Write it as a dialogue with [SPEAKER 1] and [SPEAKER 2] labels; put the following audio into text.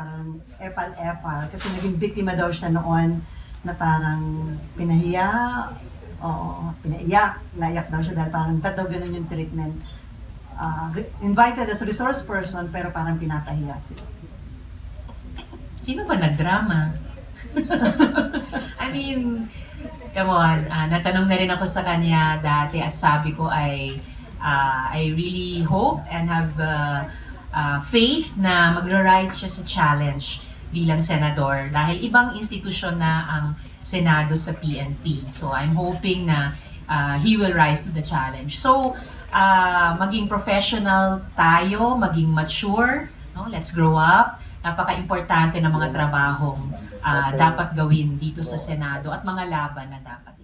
[SPEAKER 1] parang epal-epal kasi naging biktima daw siya noon na parang pinahiya, naiyak daw siya dahil parang ba't daw ganun yung treatment. Invited as a resource person pero parang pinapahiya sila.
[SPEAKER 2] Sino ba nagdrama? I mean, come on, natanong na rin ako sa kanya dati at sabi ko ay I really hope and have faith na magra-rise siya sa challenge bilang senador dahil ibang institusyon na ang Senado sa PNP. So I'm hoping na he will rise to the challenge. So maging professional tayo, maging mature, no? Let's grow up. Napaka-importante ng mga trabahong dapat gawin dito sa Senado at mga laban na dapat